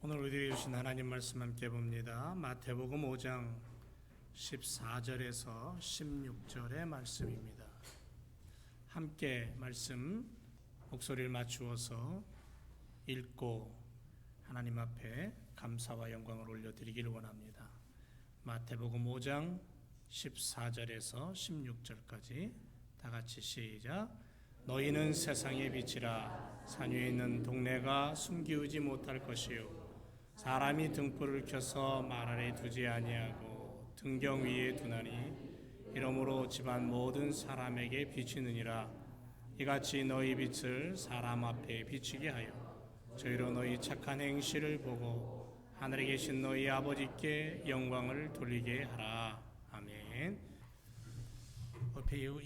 오늘 우리에게 주신 하나님 말씀 함께 봅니다. 마태복음 5장 14절에서 16절의 말씀입니다. 함께 말씀 목소리를 맞추어서 읽고 하나님 앞에 감사와 영광을 올려드리기를 원합니다. 마태복음 5장 14절에서 16절까지 다 같이 시작. 너희는 세상의 빛이라. 산 위에 있는 동네가 숨기우지 못할 것이요 사람이 등불을 켜서 말 아래 두지 아니하고 등경 위에 두나니 이러므로 집안 모든 사람에게 비치느니라. 이같이 너희 빛을 사람 앞에 비치게 하여 저희로 너희 착한 행실을 보고 하늘에 계신 너희 아버지께 영광을 돌리게 하라. 아멘.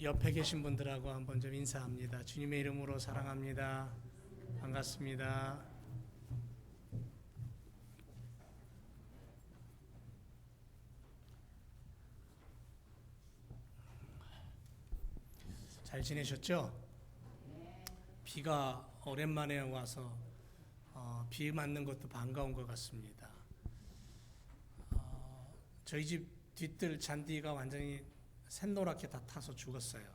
옆에 계신 분들하고 한번 좀 인사합니다. 주님의 이름으로 사랑합니다. 반갑습니다. 잘 지내셨죠? 비가 오랜만에 와서 비 맞는 것도 반가운 것 같습니다. 저희 집 뒤뜰 잔디가 완전히 샛노랗게 다 타서 죽었어요.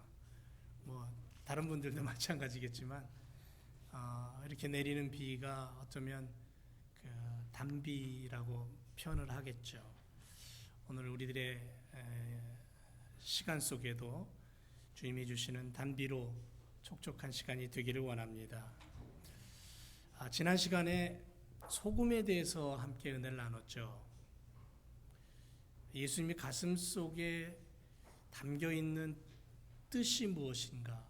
뭐 다른 분들도 마찬가지겠지만 이렇게 내리는 비가 어쩌면 그 단비라고 표현을 하겠죠. 오늘 우리들의 시간 속에도 주님이 주시는 단비로 촉촉한 시간이 되기를 원합니다. 지난 시간에 소금에 대해서 함께 은혜를 나눴죠. 예수님이 가슴 속에 담겨 있는 뜻이 무엇인가?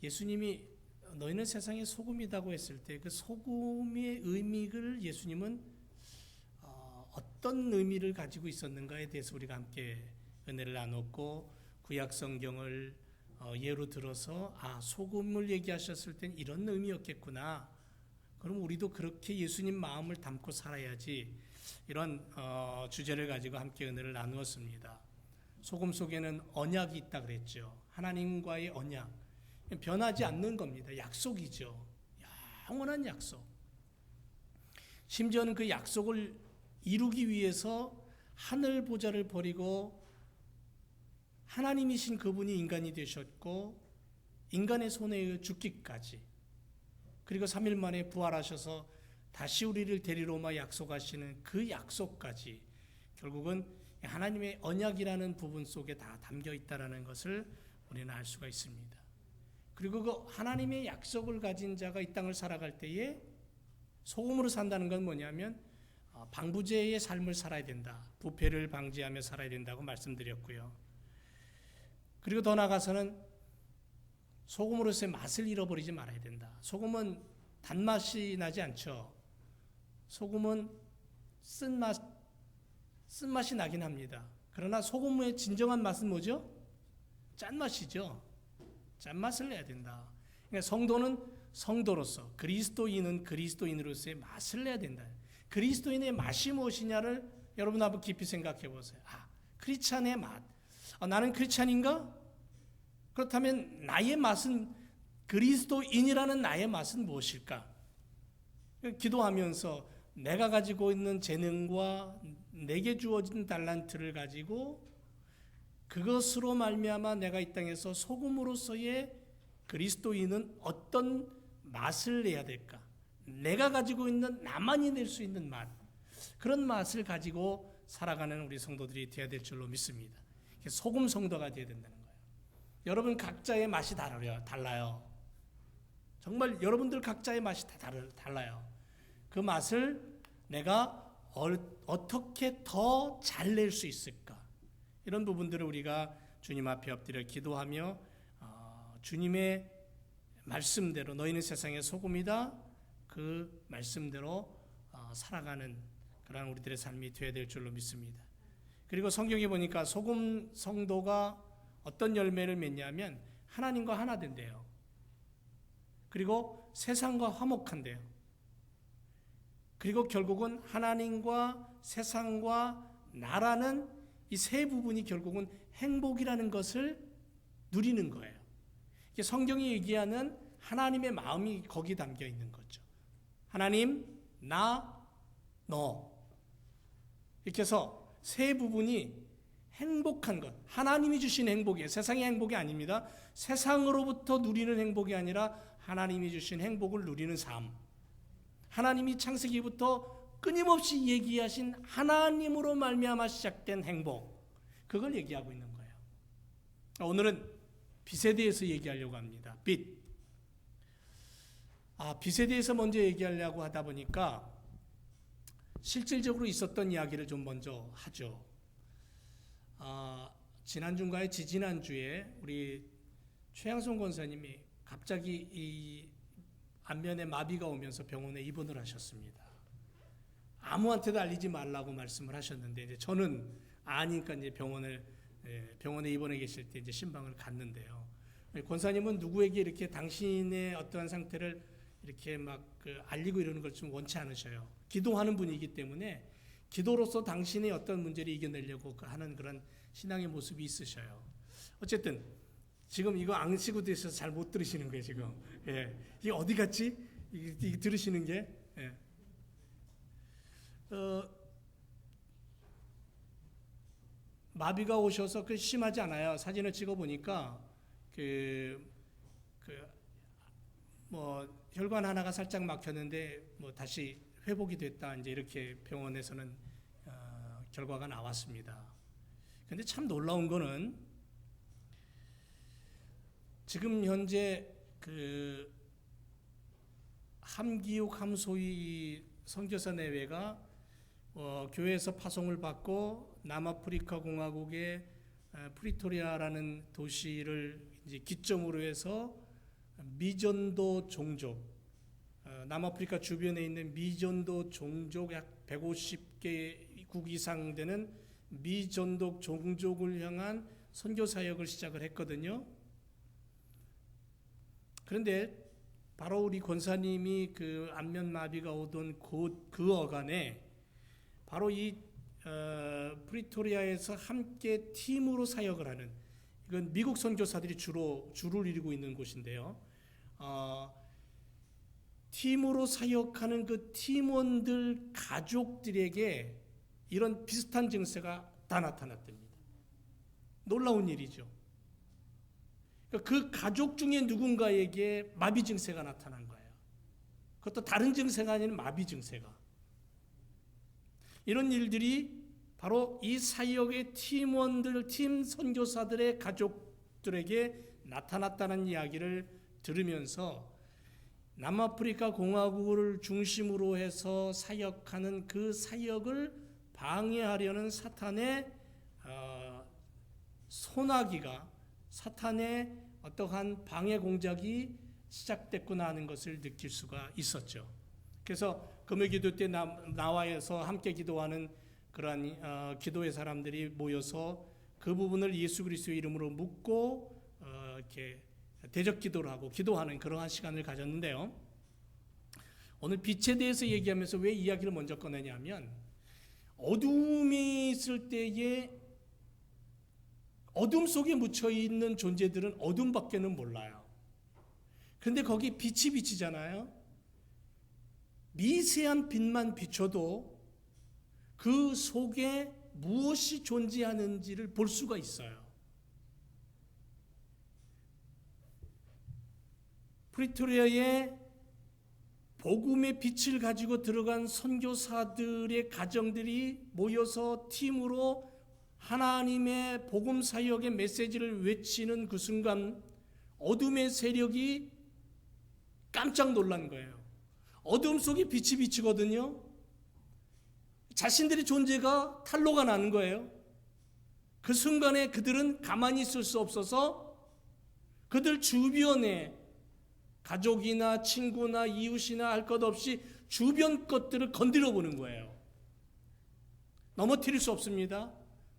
예수님이 너희는 세상의 소금이라고 했을 때 그 소금의 의미를 예수님은 어떤 의미를 가지고 있었는가에 대해서 우리가 함께 은혜를 나눴고, 구약 성경을 예로 들어서 소금을 얘기하셨을 땐 이런 의미였겠구나. 그럼 우리도 그렇게 예수님 마음을 담고 살아야지. 이런 주제를 가지고 함께 은혜를 나누었습니다. 소금 속에는 언약이 있다 그랬죠. 하나님과의 언약. 변하지 않는 겁니다. 약속이죠. 영원한 약속. 심지어는 그 약속을 이루기 위해서 하늘 보좌를 버리고 하나님이신 그분이 인간이 되셨고 인간의 손에 의해 죽기까지, 그리고 3일 만에 부활하셔서 다시 우리를 데리러 오마 약속하시는 그 약속까지 결국은 하나님의 언약이라는 부분 속에 다 담겨 있다는 것을 우리는 알 수가 있습니다. 그리고 그 하나님의 약속을 가진 자가 이 땅을 살아갈 때에 소금으로 산다는 건 뭐냐면 방부제의 삶을 살아야 된다. 부패를 방지하며 살아야 된다고 말씀드렸고요. 그리고 더 나아가서는 소금으로서의 맛을 잃어버리지 말아야 된다. 소금은 단맛이 나지 않죠. 소금은 쓴맛이 나긴 합니다. 그러나 소금의 진정한 맛은 뭐죠? 짠맛이죠. 짠맛을 내야 된다. 그러니까 성도는 성도로서, 그리스도인은 그리스도인으로서의 맛을 내야 된다. 그리스도인의 맛이 무엇이냐를 여러분 한번 깊이 생각해 보세요. 크리스찬의 맛. 나는 크리스찬인가? 그렇다면 나의 맛은, 그리스도인이라는 나의 맛은 무엇일까? 기도하면서 내가 가지고 있는 재능과 내게 주어진 달란트를 가지고 그것으로 말미암아 내가 이 땅에서 소금으로서의 그리스도인은 어떤 맛을 내야 될까? 내가 가지고 있는, 나만이 낼 수 있는 맛, 그런 맛을 가지고 살아가는 우리 성도들이 되어야 될 줄로 믿습니다. 소금 성도가 되어야 된다는 거예요. 여러분 각자의 맛이 달라요. 정말 여러분들 각자의 맛이 다 달라요. 그 맛을 내가 어떻게 더 잘 낼 수 있을까? 이런 부분들을 우리가 주님 앞에 엎드려 기도하며 주님의 말씀대로 너희는 세상의 소금이다, 그 말씀대로 살아가는 그런 우리들의 삶이 되어야 될 줄로 믿습니다. 그리고 성경에 보니까 소금 성도가 어떤 열매를 맺냐면 하나님과 하나 된대요. 그리고 세상과 화목한대요. 그리고 결국은 하나님과 세상과 나라는 이 세 부분이 결국은 행복이라는 것을 누리는 거예요. 성경이 얘기하는 하나님의 마음이 거기 담겨 있는 거죠. 하나님, 나, 너. 이렇게 해서 세 부분이 행복한 것, 하나님이 주신 행복이에요. 세상의 행복이 아닙니다. 세상으로부터 누리는 행복이 아니라 하나님이 주신 행복을 누리는 삶. 하나님이 창세기부터 끊임없이 얘기하신 하나님으로 말미암아 시작된 행복, 그걸 얘기하고 있는 거예요. 오늘은 빚에 대해서 얘기하려고 합니다. 빚. 빚에 대해서 먼저 얘기하려고 하다 보니까 실질적으로 있었던 이야기를 좀 먼저 하죠. 지난주인가요? 지지난주에 우리 최양성 권사님이 갑자기 이 안면에 마비가 오면서 병원에 입원을 하셨습니다. 아무한테도 알리지 말라고 말씀을 하셨는데 이제 저는 아니까 이제 병원에 입원해 계실 때 이제 신방을 갔는데요. 권사님은 누구에게 이렇게 당신의 어떠한 상태를 이렇게 막 알리고 이러는 걸 좀 원치 않으셔요. 기도하는 분이기 때문에 기도로서 당신의 어떤 문제를 이겨내려고 하는 그런 신앙의 모습이 있으셔요. 어쨌든 지금 이거 앙시고 되셔서 잘 못 들으시는 거예요 지금. 예. 이게 어디 갔지? 이게 들으시는 게. 예. 마비가 오셔서 그 심하지 않아요. 사진을 찍어 보니까 혈관 하나가 살짝 막혔는데 다시 회복이 됐다. 이제 이렇게 병원에서는 결과가 나왔습니다. 근데 참 놀라운 거는 지금 현재 함기욱 함소희 선교사 내외가 교회에서 파송을 받고 남아프리카 공화국의 프리토리아라는 도시를 이제 기점으로 해서 미전도 종족, 남아프리카 주변에 있는 미전도 종족 약 150개국 이상 되는 미전도 종족을 향한 선교 사역을 시작을 했거든요. 그런데 바로 우리 권사님이 안면마비가 오던 그 어간에 바로 이 프리토리아에서 함께 팀으로 사역을 하는, 이건 미국 선교사들이 주를 이루고 있는 곳인데요. 팀으로 사역하는 그 팀원들 가족들에게 이런 비슷한 증세가 다 나타났답니다. 놀라운 일이죠. 그 가족 중에 누군가에게 마비 증세가 나타난 거예요. 그것도 다른 증세가 아닌 마비 증세가. 이런 일들이 바로 이 사역의 팀원들, 팀 선교사들의 가족들에게 나타났다는 이야기를 들으면서 남아프리카 공화국을 중심으로 해서 사역하는 그 사역을 방해하려는 사탄의 소나기가, 사탄의 어떠한 방해 공작이 시작됐구나 하는 것을 느낄 수가 있었죠. 그래서 금요기도 때 나와서 함께 기도하는 그러한 기도의 사람들이 모여서 그 부분을 예수 그리스도의 이름으로 묻고 이렇게 대적 기도를 하고 기도하는 그러한 시간을 가졌는데요. 오늘 빛에 대해서 얘기하면서 왜 이야기를 먼저 꺼내냐면, 어둠이 있을 때에 어둠 속에 묻혀 있는 존재들은 어둠밖에는 몰라요. 그런데 거기 빛이 비치잖아요. 미세한 빛만 비춰도 그 속에 무엇이 존재하는지를 볼 수가 있어요. 프리토리아에 복음의 빛을 가지고 들어간 선교사들의 가정들이 모여서 팀으로 하나님의 복음 사역의 메시지를 외치는 그 순간 어둠의 세력이 깜짝 놀란 거예요. 어둠 속에 빛이 비치거든요. 자신들의 존재가 탄로가 나는 거예요. 그 순간에 그들은 가만히 있을 수 없어서 그들 주변에 가족이나 친구나 이웃이나 할 것 없이 주변 것들을 건드려 보는 거예요. 넘어뜨릴 수 없습니다.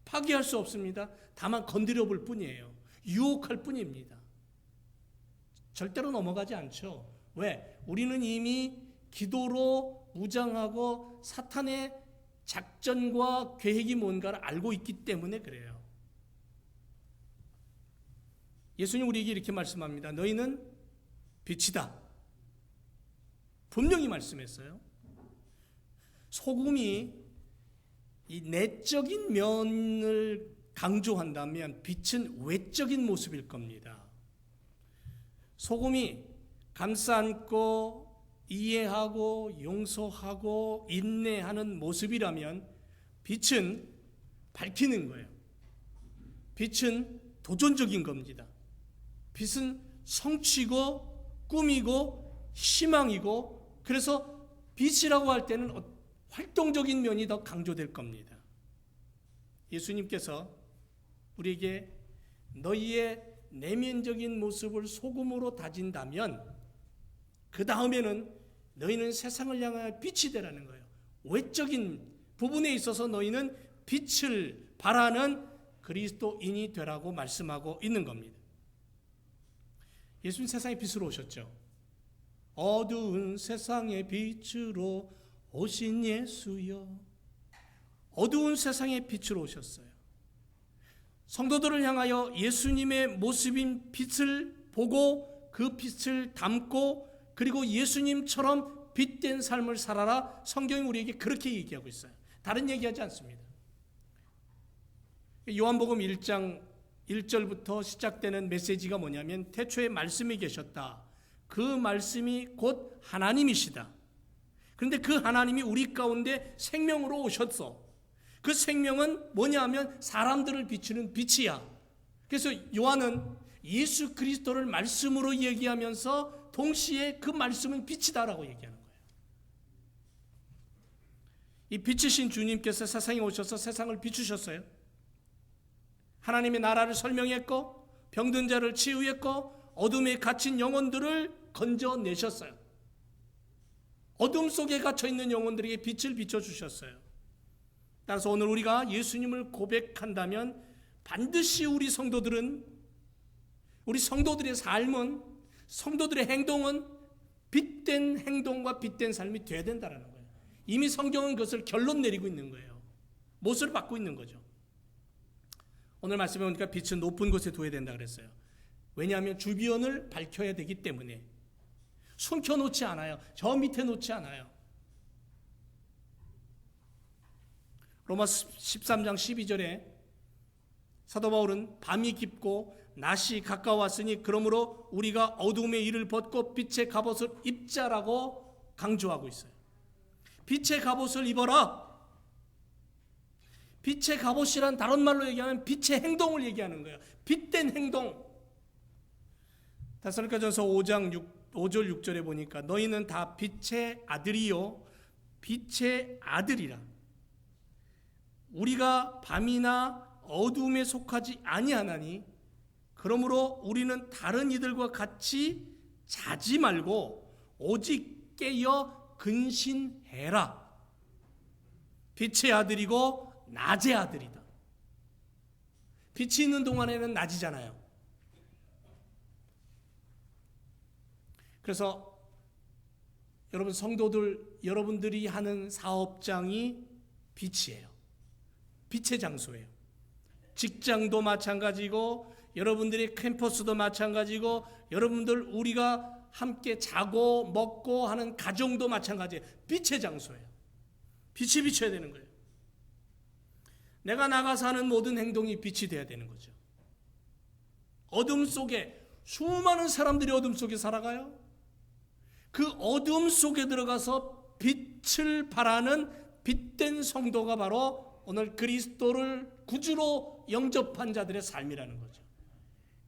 파괴할 수 없습니다. 다만 건드려 볼 뿐이에요. 유혹할 뿐입니다. 절대로 넘어가지 않죠. 왜? 우리는 이미 기도로 무장하고 사탄의 작전과 계획이 뭔가를 알고 있기 때문에 그래요. 예수님 우리에게 이렇게 말씀합니다. 너희는 빛이다. 분명히 말씀했어요. 소금이 이 내적인 면을 강조한다면 빛은 외적인 모습일 겁니다. 소금이 감싸 안고 이해하고 용서하고 인내하는 모습이라면 빛은 밝히는 거예요. 빛은 도전적인 겁니다. 빛은 성취고 꿈이고 희망이고, 그래서 빛이라고 할 때는 활동적인 면이 더 강조될 겁니다. 예수님께서 우리에게 너희의 내면적인 모습을 소금으로 다진다면 그 다음에는 너희는 세상을 향하여 빛이 되라는 거예요. 외적인 부분에 있어서 너희는 빛을 발하는 그리스도인이 되라고 말씀하고 있는 겁니다. 예수님 세상의 빛으로 오셨죠. 어두운 세상의 빛으로 오신 예수여. 어두운 세상의 빛으로 오셨어요. 성도들을 향하여 예수님의 모습인 빛을 보고 그 빛을 담고, 그리고 예수님처럼 빛된 삶을 살아라. 성경이 우리에게 그렇게 얘기하고 있어요. 다른 얘기하지 않습니다. 요한복음 1장 1절부터 시작되는 메시지가 뭐냐면, 태초에 말씀이 계셨다. 그 말씀이 곧 하나님이시다. 그런데 그 하나님이 우리 가운데 생명으로 오셨어. 그 생명은 뭐냐 하면 사람들을 비추는 빛이야. 그래서 요한은 예수 그리스도를 말씀으로 얘기하면서 동시에 그 말씀은 빛이다라고 얘기하는 거예요. 이 빛이신 주님께서 세상에 오셔서 세상을 비추셨어요. 하나님의 나라를 설명했고, 병든 자를 치유했고, 어둠에 갇힌 영혼들을 건져내셨어요. 어둠 속에 갇혀있는 영혼들에게 빛을 비춰주셨어요. 따라서 오늘 우리가 예수님을 고백한다면 반드시 우리 성도들의 삶은, 성도들의 행동은 빛된 행동과 빛된 삶이 되어야 된다는 거예요. 이미 성경은 그것을 결론 내리고 있는 거예요. 못을 받고 있는 거죠. 오늘 말씀에 보니까 빛은 높은 곳에 둬야 된다 그랬어요. 왜냐하면 주변을 밝혀야 되기 때문에. 숨겨놓지 않아요. 저 밑에 놓지 않아요. 로마 13장 12절에 사도 바울은 밤이 깊고 낮이 가까웠으니 그러므로 우리가 어둠의 일을 벗고 빛의 갑옷을 입자라고 강조하고 있어요. 빛의 갑옷을 입어라. 빛의 갑옷이란 다른 말로 얘기하면 빛의 행동을 얘기하는 거예요. 빛된 행동. 데살로니가전서 5장 5절 6절에 보니까 너희는 다 빛의 아들이요 빛의 아들이라. 우리가 밤이나 어둠에 속하지 아니하나니 그러므로 우리는 다른 이들과 같이 자지 말고 오직 깨어 근신해라. 빛의 아들이고 낮의 아들이다. 빛이 있는 동안에는 낮이잖아요. 그래서 여러분 성도들, 여러분들이 하는 사업장이 빛이에요. 빛의 장소예요. 직장도 마찬가지고 여러분들의 캠퍼스도 마찬가지고 여러분들 우리가 함께 자고 먹고 하는 가정도 마찬가지예요. 빛의 장소예요. 빛이 비춰야 되는 거예요. 내가 나가서 하는 모든 행동이 빛이 돼야 되는 거죠. 어둠 속에 수많은 사람들이 어둠 속에 살아가요. 그 어둠 속에 들어가서 빛을 발하는 빛된 성도가 바로 오늘 그리스도를 구주로 영접한 자들의 삶이라는 거죠.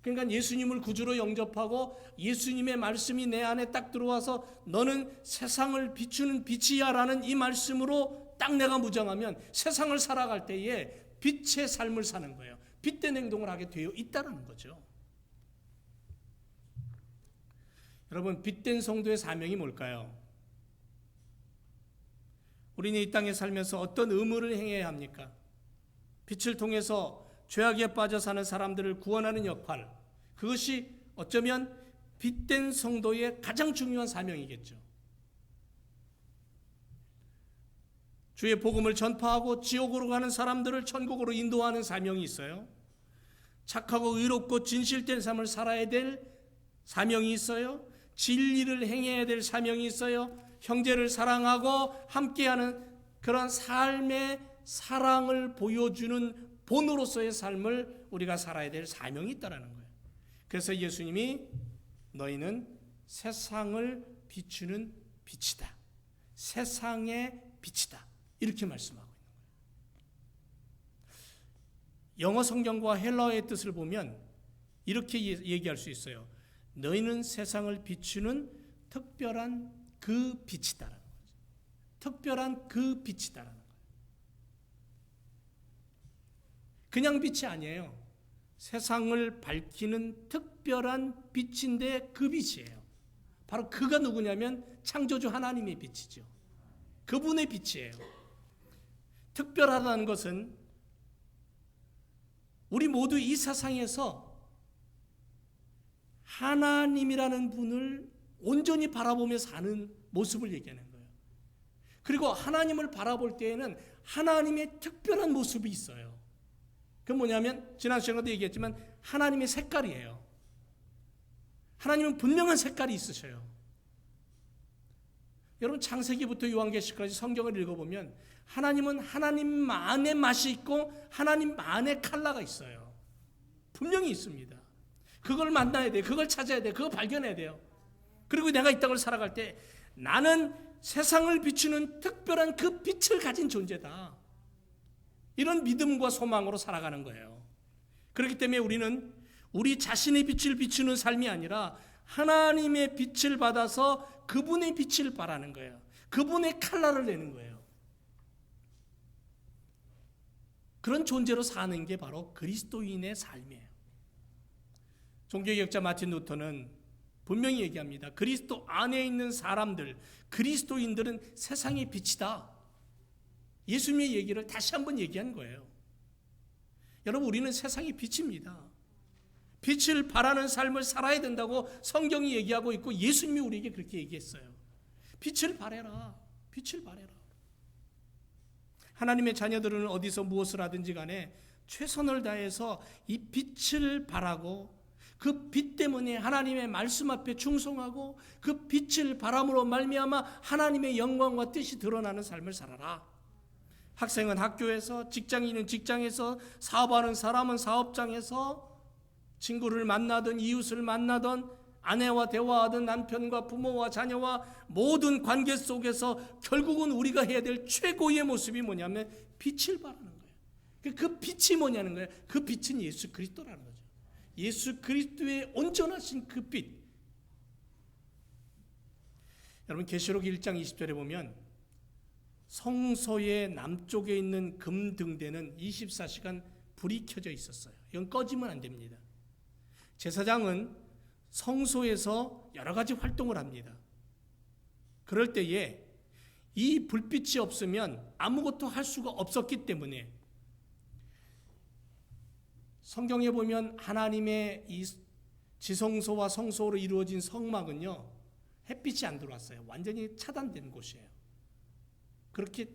그러니까 예수님을 구주로 영접하고 예수님의 말씀이 내 안에 딱 들어와서 너는 세상을 비추는 빛이야 라는 이 말씀으로 딱 내가 무장하면 세상을 살아갈 때에 빛의 삶을 사는 거예요. 빛된 행동을 하게 되어 있다는 거죠. 여러분, 빛된 성도의 사명이 뭘까요? 우리는 이 땅에 살면서 어떤 의무를 행해야 합니까? 빛을 통해서 죄악에 빠져 사는 사람들을 구원하는 역할, 그것이 어쩌면 빛된 성도의 가장 중요한 사명이겠죠. 주의 복음을 전파하고 지옥으로 가는 사람들을 천국으로 인도하는 사명이 있어요. 착하고 의롭고 진실된 삶을 살아야 될 사명이 있어요. 진리를 행해야 될 사명이 있어요. 형제를 사랑하고 함께하는 그런 삶의 사랑을 보여주는 본으로서의 삶을 우리가 살아야 될 사명이 있다는 거예요. 그래서 예수님이 너희는 세상을 비추는 빛이다. 세상의 빛이다. 이렇게 말씀하고 있는 거예요. 영어 성경과 헬라어의 뜻을 보면 이렇게 얘기할 수 있어요. 너희는 세상을 비추는 특별한 그 빛이다라는 거죠. 특별한 그 빛이다라는 거예요. 그냥 빛이 아니에요. 세상을 밝히는 특별한 빛인데 그 빛이에요. 바로 그가 누구냐면 창조주 하나님의 빛이죠. 그분의 빛이에요. 특별하다는 것은 우리 모두 이 세상에서 하나님이라는 분을 온전히 바라보며 사는 모습을 얘기하는 거예요. 그리고 하나님을 바라볼 때에는 하나님의 특별한 모습이 있어요. 그건 뭐냐면 지난 시간에도 얘기했지만 하나님의 색깔이에요. 하나님은 분명한 색깔이 있으셔요. 여러분 창세기부터 요한계시까지 성경을 읽어보면 하나님은 하나님만의 맛이 있고 하나님만의 컬러가 있어요. 분명히 있습니다. 그걸 만나야 돼요. 그걸 찾아야 돼요. 그걸 발견해야 돼요. 그리고 내가 이 땅을 살아갈 때 나는 세상을 비추는 특별한 그 빛을 가진 존재다. 이런 믿음과 소망으로 살아가는 거예요. 그렇기 때문에 우리는 우리 자신의 빛을 비추는 삶이 아니라 하나님의 빛을 받아서 그분의 빛을 바라는 거예요. 그분의 컬러를 내는 거예요. 그런 존재로 사는 게 바로 그리스도인의 삶이에요. 종교개혁자 마틴 루터는 분명히 얘기합니다. 그리스도 안에 있는 사람들, 그리스도인들은 세상의 빛이다. 예수님의 얘기를 다시 한번 얘기한 거예요. 여러분, 우리는 세상의 빛입니다. 빛을 발하는 삶을 살아야 된다고 성경이 얘기하고 있고 예수님이 우리에게 그렇게 얘기했어요. 빛을 발해라. 빛을 발해라. 하나님의 자녀들은 어디서 무엇을 하든지 간에 최선을 다해서 이 빛을 발하고 그 빛 때문에 하나님의 말씀 앞에 충성하고 그 빛을 바람으로 말미암아 하나님의 영광과 뜻이 드러나는 삶을 살아라. 학생은 학교에서, 직장인은 직장에서, 사업하는 사람은 사업장에서, 친구를 만나든 이웃을 만나든 아내와 대화하든 남편과 부모와 자녀와 모든 관계 속에서 결국은 우리가 해야 될 최고의 모습이 뭐냐면 빛을 발하는 거예요. 그 빛이 뭐냐는 거예요. 그 빛은 예수 그리스도라는 거죠. 예수 그리스도의 온전하신 그 빛. 여러분 계시록 1장 20절에 보면 성소의 남쪽에 있는 금등대는 24시간 불이 켜져 있었어요. 이건 꺼지면 안 됩니다. 제사장은 성소에서 여러 가지 활동을 합니다. 그럴 때에 이 불빛이 없으면 아무것도 할 수가 없었기 때문에 성경에 보면 하나님의 이 지성소와 성소로 이루어진 성막은요, 햇빛이 안 들어왔어요. 완전히 차단된 곳이에요. 그렇게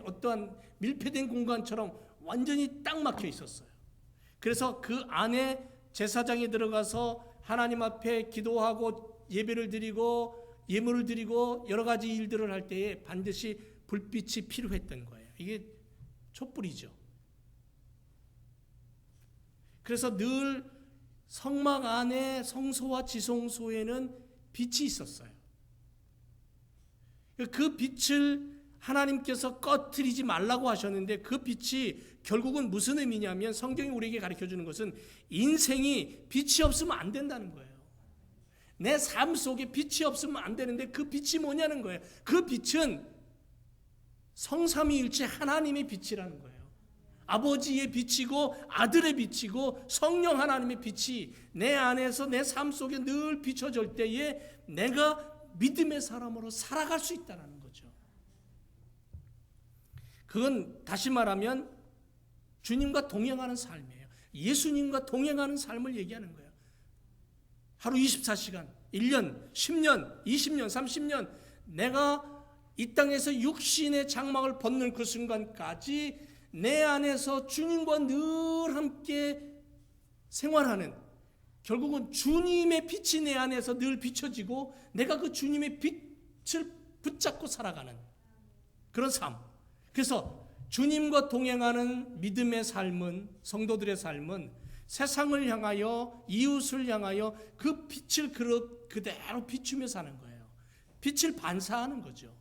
어떠한 밀폐된 공간처럼 완전히 딱 막혀 있었어요. 그래서 그 안에 제사장이 들어가서 하나님 앞에 기도하고 예배를 드리고 예물을 드리고 여러 가지 일들을 할 때에 반드시 불빛이 필요했던 거예요. 이게 촛불이죠. 그래서 늘 성막 안에 성소와 지성소에는 빛이 있었어요. 그 빛을 하나님께서 꺼트리지 말라고 하셨는데 그 빛이 결국은 무슨 의미냐면 성경이 우리에게 가르쳐주는 것은 인생이 빛이 없으면 안 된다는 거예요. 내 삶 속에 빛이 없으면 안 되는데 그 빛이 뭐냐는 거예요. 그 빛은 성삼위일체 하나님의 빛이라는 거예요. 아버지의 빛이고 아들의 빛이고 성령 하나님의 빛이 내 안에서 내 삶 속에 늘 비춰질 때에 내가 믿음의 사람으로 살아갈 수 있다는 거죠. 그건 다시 말하면 주님과 동행하는 삶이에요. 예수님과 동행하는 삶을 얘기하는 거예요. 하루 24시간, 1년, 10년, 20년, 30년 내가 이 땅에서 육신의 장막을 벗는 그 순간까지 내 안에서 주님과 늘 함께 생활하는, 결국은 주님의 빛이 내 안에서 늘 비춰지고 내가 그 주님의 빛을 붙잡고 살아가는 그런 삶. 그래서 주님과 동행하는 믿음의 삶은, 성도들의 삶은 세상을 향하여, 이웃을 향하여 그 빛을 그대로 비추며 사는 거예요. 빛을 반사하는 거죠.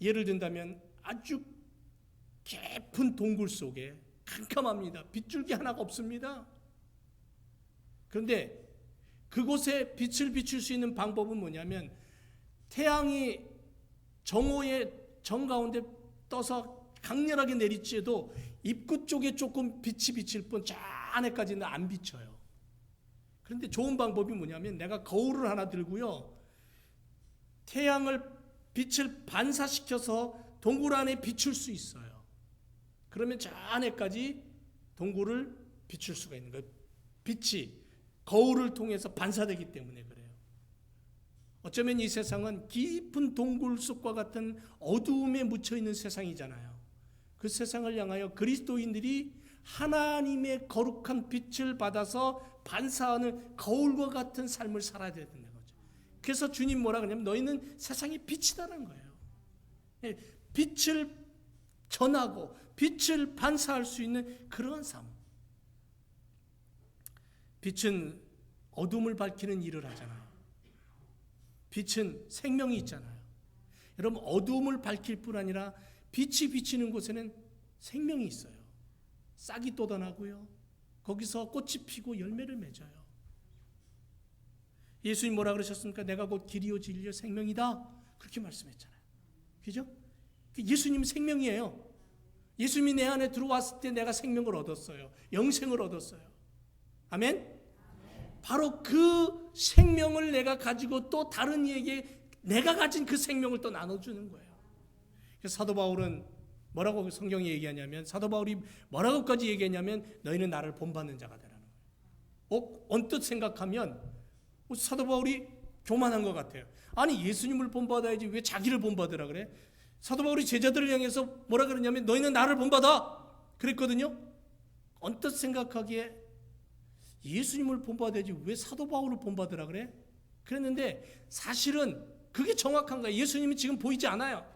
예를 든다면 아주 깊은 동굴 속에 캄캄합니다. 빗줄기 하나가 없습니다. 그런데 그곳에 빛을 비출 수 있는 방법은 뭐냐면, 태양이 정오의 정가운데 떠서 강렬하게 내리쬐도 입구 쪽에 조금 빛이 비칠 뿐 저 안에까지는 안 비쳐요. 그런데 좋은 방법이 뭐냐면, 내가 거울을 하나 들고요, 태양을 빛을 반사시켜서 동굴 안에 비출 수 있어요. 그러면 저 안에까지 동굴을 비출 수가 있는 거예요. 빛이 거울을 통해서 반사되기 때문에 그래요. 어쩌면 이 세상은 깊은 동굴 속과 같은 어두움에 묻혀있는 세상이잖아요. 그 세상을 향하여 그리스도인들이 하나님의 거룩한 빛을 받아서 반사하는 거울과 같은 삶을 살아야 된다는 거죠. 그래서 주님 뭐라 그러냐면, 너희는 세상의 빛이다라는 거예요. 빛을 전하고 빛을 반사할 수 있는 그런 삶. 빛은 어둠을 밝히는 일을 하잖아요. 빛은 생명이 있잖아요. 여러분, 어둠을 밝힐 뿐 아니라 빛이 비치는 곳에는 생명이 있어요. 싹이 돋아나고요, 거기서 꽃이 피고 열매를 맺어요. 예수님 뭐라 그러셨습니까? 내가 곧 길이요 진리요 생명이다, 그렇게 말씀했잖아요. 그죠? 예수님은 생명이에요. 예수님이 내 안에 들어왔을 때 내가 생명을 얻었어요. 영생을 얻었어요. 아멘? 바로 그 생명을 내가 가지고 또 다른 이에게 내가 가진 그 생명을 또 나눠주는 거예요. 그래서 사도 바울은 뭐라고 성경이 얘기하냐면, 사도 바울이 뭐라고까지 얘기하냐면, 너희는 나를 본받는 자가 되라는 거예요. 언뜻 생각하면 사도 바울이 교만한 것 같아요. 아니, 예수님을 본받아야지 왜 자기를 본받으라 그래? 사도 바울이 제자들을 향해서 뭐라 그러냐면, 너희는 나를 본받아 그랬거든요. 언뜻 생각하기에 예수님을 본받아야지 왜 사도 바울을 본받으라 그래? 그랬는데 사실은 그게 정확한 거예요. 예수님은 지금 보이지 않아요.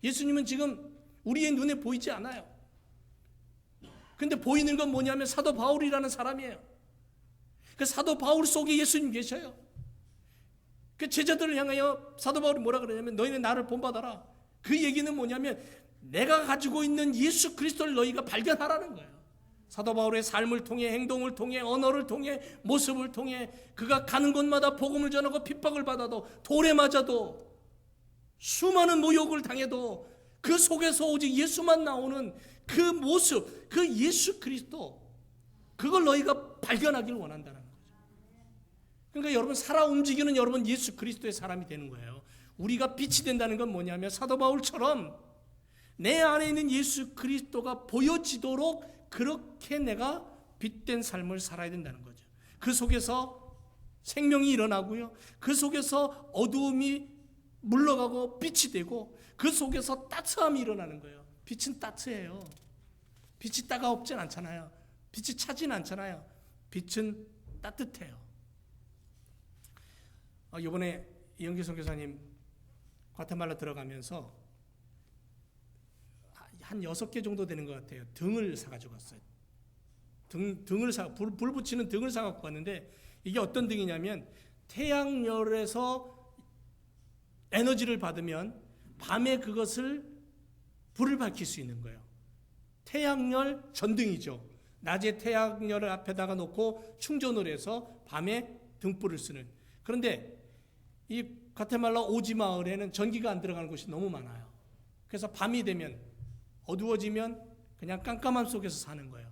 예수님은 지금 우리의 눈에 보이지 않아요. 근데 보이는 건 뭐냐면 사도 바울이라는 사람이에요. 그 사도 바울 속에 예수님 계셔요. 그 제자들을 향하여 사도 바울이 뭐라 그러냐면, 너희는 나를 본받아라. 그 얘기는 뭐냐면, 내가 가지고 있는 예수 그리스도를 너희가 발견하라는 거예요. 사도 바울의 삶을 통해, 행동을 통해, 언어를 통해, 모습을 통해 그가 가는 곳마다 복음을 전하고 핍박을 받아도, 돌에 맞아도, 수많은 모욕을 당해도 그 속에서 오직 예수만 나오는 그 모습, 그 예수 그리스도, 그걸 너희가 발견하기를 원한다는 거죠. 그러니까 여러분, 살아 움직이는 여러분 예수 그리스도의 사람이 되는 거예요. 우리가 빛이 된다는 건 뭐냐면, 사도 바울처럼 내 안에 있는 예수 그리스도가 보여지도록 그렇게 내가 빛된 삶을 살아야 된다는 거죠. 그 속에서 생명이 일어나고요, 그 속에서 어두움이 물러가고 빛이 되고, 그 속에서 따스함이 일어나는 거예요. 빛은 따스해요. 빛이 따가웁진 않잖아요. 빛이 차진 않잖아요. 빛은 따뜻해요. 이번에 이영기 선교사님 과테말라 들어가면서 한 6개 정도 되는 것 같아요. 등을 사가지고 갔어요. 불 붙이는 등을 사갖고 갔는데, 이게 어떤 등이냐면, 태양열에서 에너지를 받으면 밤에 그것을 불을 밝힐 수 있는 거예요. 태양열 전등이죠. 낮에 태양열을 앞에다가 놓고 충전을 해서 밤에 등불을 쓰는. 그런데 이 과테말라 오지 마을에는 전기가 안 들어가는 곳이 너무 많아요. 그래서 밤이 되면, 어두워지면 그냥 깜깜함 속에서 사는 거예요.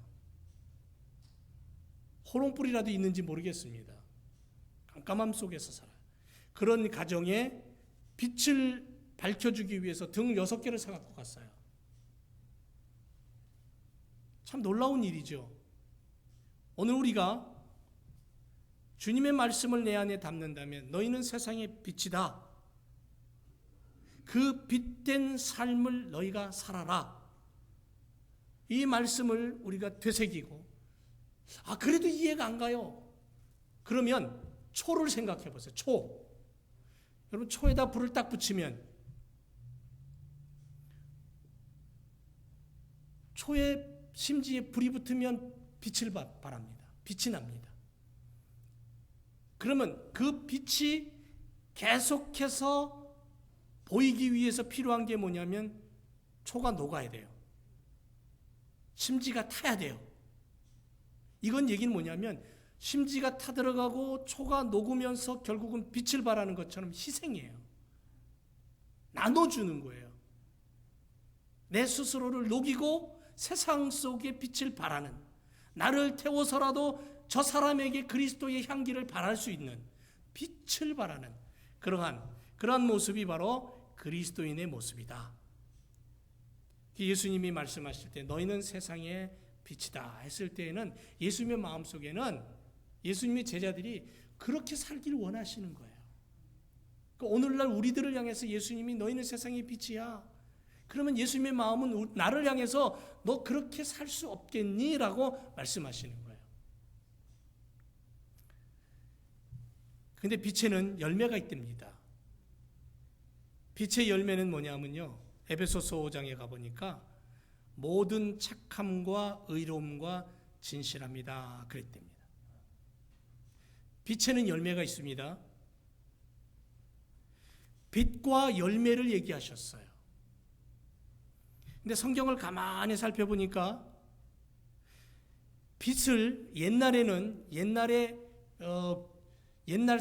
호롱불이라도 있는지 모르겠습니다. 깜깜함 속에서 살아요. 그런 가정에 빛을 밝혀주기 위해서 등 6개를 사갖고 갔어요. 참 놀라운 일이죠. 오늘 우리가 주님의 말씀을 내 안에 담는다면, 너희는 세상의 빛이다, 그 빛된 삶을 너희가 살아라, 이 말씀을 우리가 되새기고, 그래도 이해가 안 가요. 그러면 초를 생각해 보세요. 초. 여러분 초에다 불을 딱 붙이면 초에 심지에 불이 붙으면 빛을 발합니다. 빛이 납니다. 그러면 그 빛이 계속해서 보이기 위해서 필요한 게 뭐냐면 초가 녹아야 돼요. 심지가 타야 돼요. 이건 얘기는 뭐냐면 심지가 타들어가고 초가 녹으면서 결국은 빛을 발하는 것처럼 희생이에요. 나눠주는 거예요. 내 스스로를 녹이고 세상 속에 빛을 발하는, 나를 태워서라도 저 사람에게 그리스도의 향기를 발할 수 있는, 빛을 발하는 그러한 모습이 바로 그리스도인의 모습이다. 예수님이 말씀하실 때 너희는 세상의 빛이다 했을 때에는 예수님의 마음속에는 예수님의 제자들이 그렇게 살기를 원하시는 거예요. 오늘날 우리들을 향해서 예수님이 너희는 세상의 빛이야. 그러면 예수님의 마음은 나를 향해서 너 그렇게 살 수 없겠니? 라고 말씀하시는 거예요. 근데 빛에는 열매가 있답니다. 빛의 열매는 뭐냐면요, 에베소서 5장에 가보니까 모든 착함과 의로움과 진실합니다 그랬답니다. 빛에는 열매가 있습니다. 빛과 열매를 얘기하셨어요. 근데 성경을 가만히 살펴보니까 빛을 옛날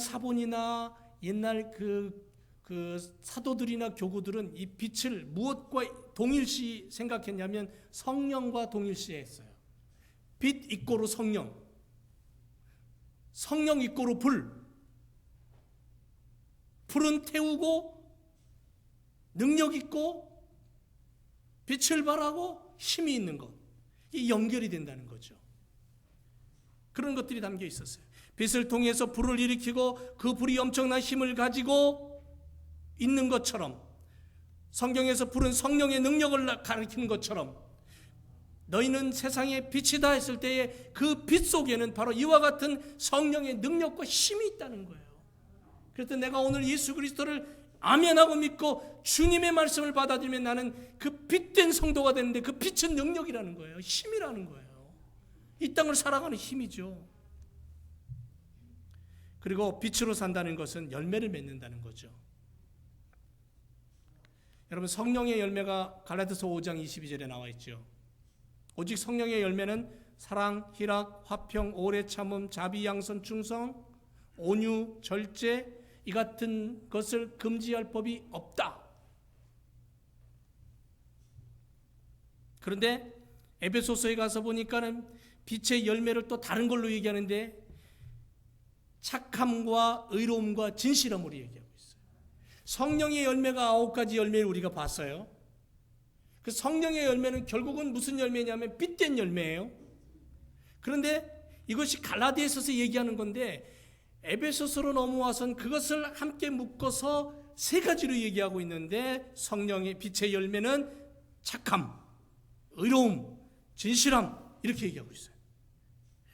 사본이나 옛날 그 사도들이나 교구들은 이 빛을 무엇과 동일시 생각했냐면 성령과 동일시했어요. 빛 이꼬로 성령, 성령 이꼬로 불, 불은 태우고 능력 있고 빛을 발하고 힘이 있는 것, 이 연결이 된다는 거죠. 그런 것들이 담겨 있었어요. 빛을 통해서 불을 일으키고 그 불이 엄청난 힘을 가지고 있는 것처럼, 성경에서 불은 성령의 능력을 가리키는 것처럼 너희는 세상의 빛이다 했을 때에 그 빛 속에는 바로 이와 같은 성령의 능력과 힘이 있다는 거예요. 그래서 내가 오늘 예수 그리스도를 아멘하고 믿고 주님의 말씀을 받아들이면 나는 그 빛된 성도가 되는데 그 빛은 능력이라는 거예요. 힘이라는 거예요. 이 땅을 살아가는 힘이죠. 그리고 빛으로 산다는 것은 열매를 맺는다는 거죠. 여러분 성령의 열매가 갈라디아서 5장 22절에 나와 있죠. 오직 성령의 열매는 사랑, 희락, 화평, 오래 참음, 자비, 양선, 충성, 온유, 절제 이 같은 것을 금지할 법이 없다. 그런데 에베소서에 가서 보니까는 빛의 열매를 또 다른 걸로 얘기하는데 착함과 의로움과 진실함으로 얘기하고 있어요. 성령의 열매가 9가지 열매를 우리가 봤어요. 그 성령의 열매는 결국은 무슨 열매냐면 빛된 열매예요. 그런데 이것이 갈라디아서에서 얘기하는 건데 에베소서로 넘어와선 그것을 함께 묶어서 3가지로 얘기하고 있는데 성령의 빛의 열매는 착함, 의로움, 진실함 이렇게 얘기하고 있어요.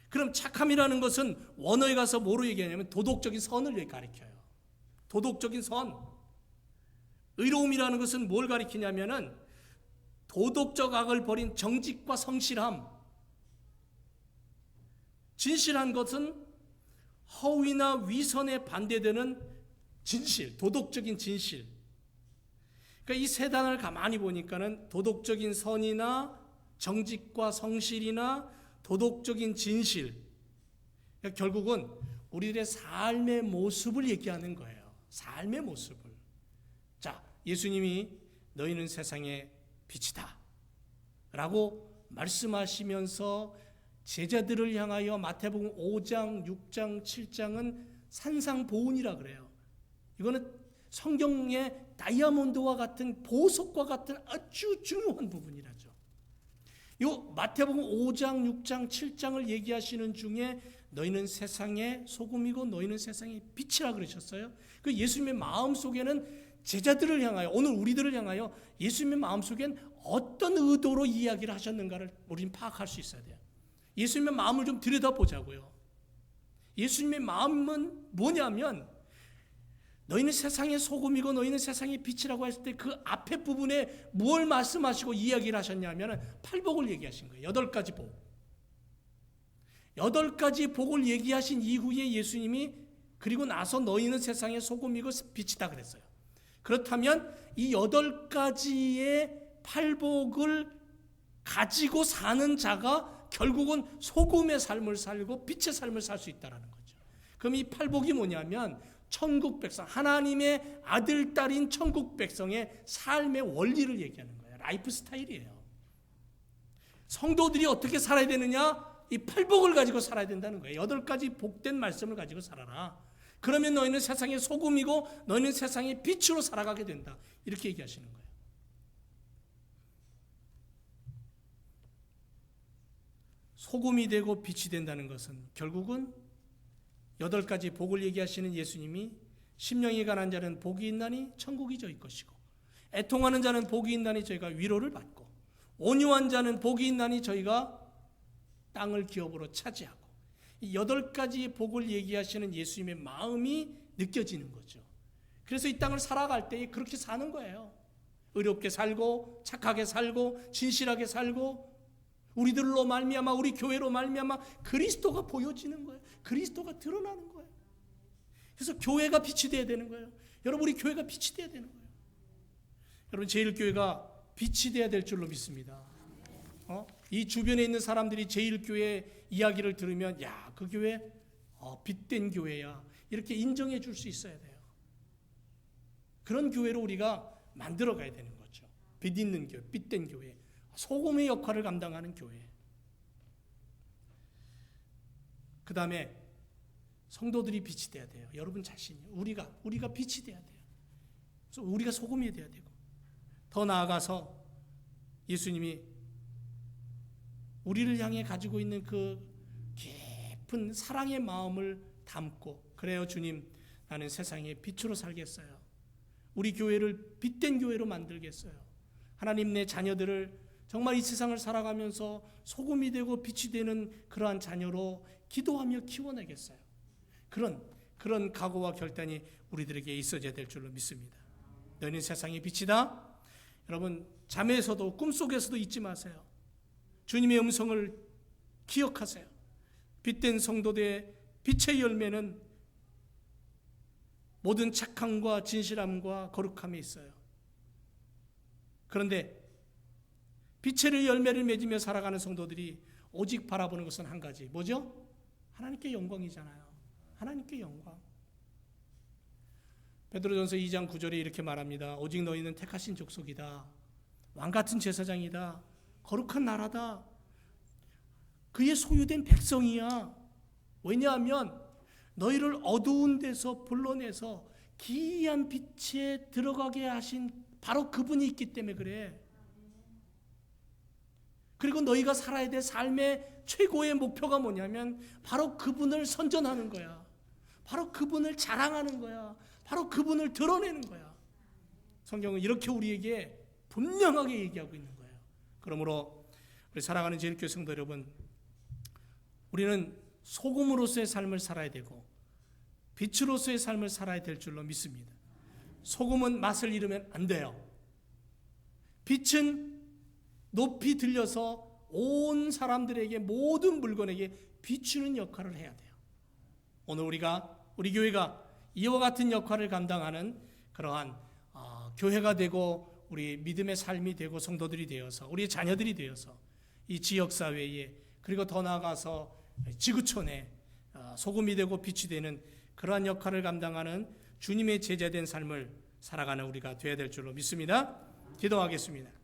그럼 착함이라는 것은 원어에 가서 뭐로 얘기하냐면 도덕적인 선을 가리켜요. 도덕적인 선. 의로움이라는 것은 뭘 가리키냐면은 도덕적 악을 버린 정직과 성실함. 진실한 것은 허위나 위선에 반대되는 진실, 도덕적인 진실. 그러니까 이 세 단어를 가만히 보니까는 도덕적인 선이나 정직과 성실이나 도덕적인 진실. 그러니까 결국은 우리들의 삶의 모습을 얘기하는 거예요. 삶의 모습을. 자, 예수님이 너희는 세상의 빛이다 라고 말씀하시면서 제자들을 향하여 마태복음 5장, 6장, 7장은 산상보훈이라 그래요. 이거는 성경의 다이아몬드와 같은 보석과 같은 아주 중요한 부분이라죠. 이 마태복음 5장, 6장, 7장을 얘기하시는 중에 너희는 세상의 소금이고 너희는 세상의 빛이라 그러셨어요. 그 예수님의 마음속에는 제자들을 향하여, 오늘 우리들을 향하여 예수님의 마음속엔 어떤 의도로 이야기를 하셨는가를 우리는 파악할 수 있어야 돼요. 예수님의 마음을 좀 들여다보자고요. 예수님의 마음은 뭐냐면 너희는 세상의 소금이고 너희는 세상의 빛이라고 했을 때 그 앞에 부분에 무엇을 말씀하시고 이야기를 하셨냐면 팔복을 얘기하신 거예요. 8가지 복. 8가지 복을 얘기하신 이후에 예수님이 그리고 나서 너희는 세상의 소금이고 빛이다 그랬어요. 그렇다면 이 8가지의 팔복을 가지고 사는 자가 결국은 소금의 삶을 살고 빛의 삶을 살 수 있다는 거죠. 그럼 이 팔복이 뭐냐면 천국 백성, 하나님의 아들, 딸인 천국 백성의 삶의 원리를 얘기하는 거예요. 라이프 스타일이에요. 성도들이 어떻게 살아야 되느냐? 이 팔복을 가지고 살아야 된다는 거예요. 8가지 복된 말씀을 가지고 살아라. 그러면 너희는 세상의 소금이고 너희는 세상의 빛으로 살아가게 된다. 이렇게 얘기하시는 거예요. 소금이 되고 빛이 된다는 것은 결국은 8가지 복을 얘기하시는 예수님이 심령이 가난 자는 복이 있나니 천국이 저희 것이고 애통하는 자는 복이 있나니 저희가 위로를 받고 온유한 자는 복이 있나니 저희가 땅을 기업으로 차지하고 이 8가지 복을 얘기하시는 예수님의 마음이 느껴지는 거죠. 그래서 이 땅을 살아갈 때 그렇게 사는 거예요. 의롭게 살고 착하게 살고 진실하게 살고 우리들로 말미암아 우리 교회로 말미암아 그리스도가 보여지는 거예요. 그리스도가 드러나는 거예요. 그래서 교회가 빛이 돼야 되는 거예요. 여러분 우리 교회가 빛이 돼야 되는 거예요. 여러분 제일교회가 빛이 돼야 될 줄로 믿습니다. 이 주변에 있는 사람들이 제일교회 이야기를 들으면 야, 그 교회 빛된 교회야 이렇게 인정해 줄 수 있어야 돼요. 그런 교회로 우리가 만들어 가야 되는 거죠. 빛 있는 교회, 빛된 교회, 소금의 역할을 감당하는 교회. 그 다음에 성도들이 빛이 돼야 돼요. 여러분 자신이 우리가 빛이 돼야 돼요. 그래서 우리가 소금이 돼야 되고 더 나아가서 예수님이 우리를 향해 가지고 있는 그 깊은 사랑의 마음을 담고 그래요 주님 나는 세상의 빛으로 살겠어요. 우리 교회를 빛된 교회로 만들겠어요. 하나님 내 자녀들을 정말 이 세상을 살아가면서 소금이 되고 빛이 되는 그러한 자녀로 기도하며 키워내겠어요. 그런 각오와 결단이 우리들에게 있어야 될 줄로 믿습니다. 너희는 세상의 빛이다. 여러분 잠에서도 꿈속에서도 잊지 마세요. 주님의 음성을 기억하세요. 빛된 성도들의 빛의 열매는 모든 착함과 진실함과 거룩함이 있어요. 그런데 빛의 열매를 맺으며 살아가는 성도들이 오직 바라보는 것은 한 가지. 뭐죠? 하나님께 영광이잖아요. 하나님께 영광. 베드로전서 2장 9절에 이렇게 말합니다. 오직 너희는 택하신 족속이다. 왕같은 제사장이다. 거룩한 나라다. 그의 소유된 백성이야. 왜냐하면 너희를 어두운 데서 불러내서 기이한 빛에 들어가게 하신 바로 그분이 있기 때문에 그래. 그리고 너희가 살아야 될 삶의 최고의 목표가 뭐냐면 바로 그분을 선전하는 거야. 바로 그분을 자랑하는 거야. 바로 그분을 드러내는 거야. 성경은 이렇게 우리에게 분명하게 얘기하고 있는 거예요. 그러므로 우리 사랑하는 제일교회 성도 여러분, 우리는 소금으로서의 삶을 살아야 되고 빛으로서의 삶을 살아야 될 줄로 믿습니다. 소금은 맛을 잃으면 안 돼요. 빛은 높이 들려서 온 사람들에게 모든 물건에게 비추는 역할을 해야 돼요. 오늘 우리 교회가 이와 같은 역할을 감당하는 그러한 교회가 되고 우리 믿음의 삶이 되고 성도들이 되어서 우리의 자녀들이 되어서 이 지역사회에 그리고 더 나아가서 지구촌에 소금이 되고 빛이 되는 그러한 역할을 감당하는 주님의 제자된 삶을 살아가는 우리가 되어야 될 줄로 믿습니다. 기도하겠습니다.